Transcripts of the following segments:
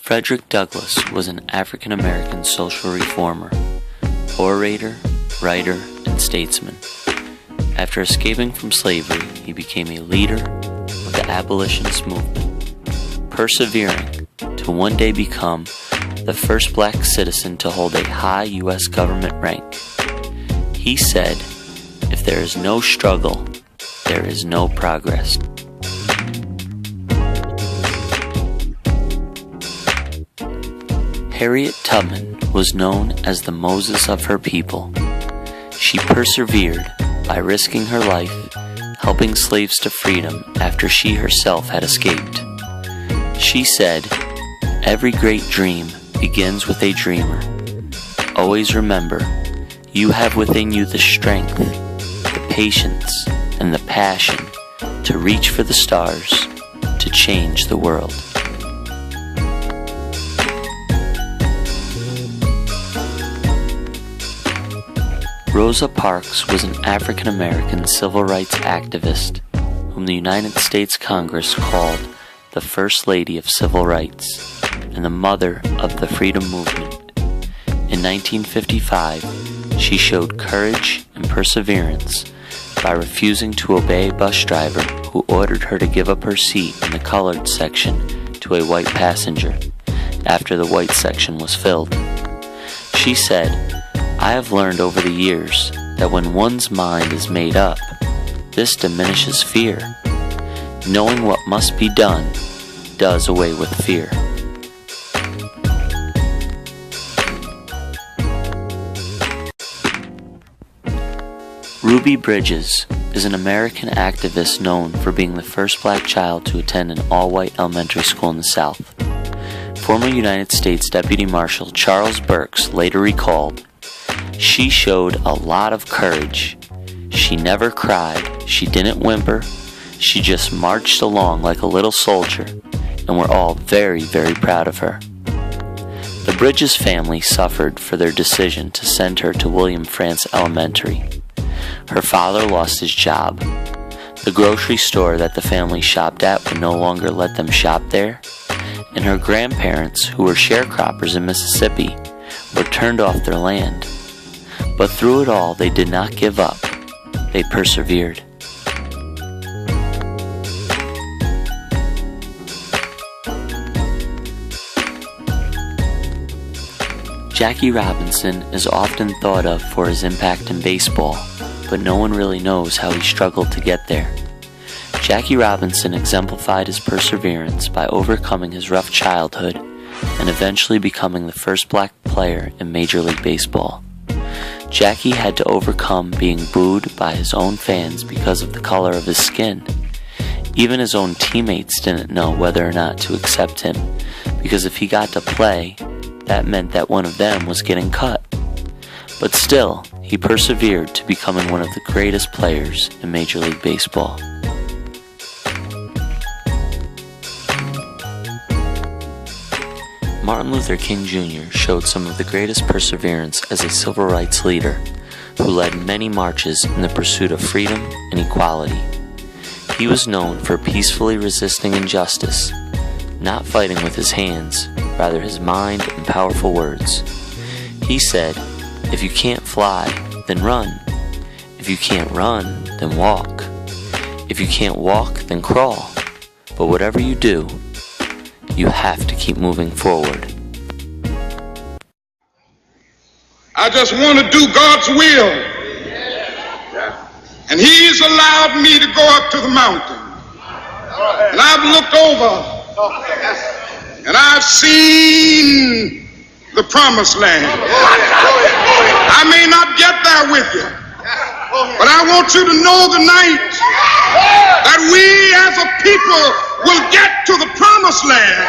Frederick Douglass was an African-American social reformer, orator, writer, and statesman. After escaping from slavery, he became a leader of the abolitionist movement, persevering to one day become the first black citizen to hold a high U.S. government rank. He said, "If there is no struggle, there is no progress." Harriet Tubman was known as the Moses of her people. She persevered by risking her life, helping slaves to freedom after she herself had escaped. She said, "Every great dream begins with a dreamer. Always remember, you have within you the strength, the patience, and the passion to reach for the stars, to change the world." Rosa Parks was an African-American civil rights activist whom the United States Congress called the First Lady of Civil Rights and the mother of the freedom movement. In 1955, she showed courage and perseverance by refusing to obey a bus driver who ordered her to give up her seat in the colored section to a white passenger after the white section was filled. She said, "I have learned over the years that when one's mind is made up, this diminishes fear. Knowing what must be done does away with fear." Ruby Bridges is an American activist known for being the first black child to attend an all-white elementary school in the South. Former United States Deputy Marshal Charles Burks later recalled, "She showed a lot of courage. She never cried, she didn't whimper, she just marched along like a little soldier, and we're all very, very proud of her." The Bridges family suffered for their decision to send her to William Frantz Elementary. Her father lost his job. The grocery store that the family shopped at would no longer let them shop there, and her grandparents, who were sharecroppers in Mississippi, were turned off their land. But through it all, they did not give up. They persevered. Jackie Robinson is often thought of for his impact in baseball, but no one really knows how he struggled to get there. Jackie Robinson exemplified his perseverance by overcoming his rough childhood and eventually becoming the first black player in Major League Baseball. Jackie had to overcome being booed by his own fans because of the color of his skin. Even his own teammates didn't know whether or not to accept him, because if he got to play, that meant that one of them was getting cut. But still, he persevered to becoming one of the greatest players in Major League Baseball. Martin Luther King Jr. showed some of the greatest perseverance as a civil rights leader who led many marches in the pursuit of freedom and equality. He was known for peacefully resisting injustice, not fighting with his hands, rather his mind and powerful words. He said, "If you can't fly, then run. If you can't run, then walk. If you can't walk, then crawl. But whatever you do, you have to keep moving forward." I just want to do God's will. And He's allowed me to go up to the mountain. And I've looked over and I've seen the promised land. I may not get there with you, but I want you to know tonight that we as a people will get to the promised land.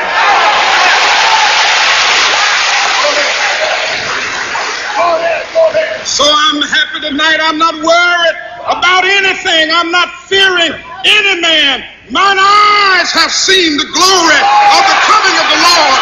So I'm happy tonight. I'm not worried about anything. I'm not fearing any man. Mine eyes have seen the glory of the coming of the Lord.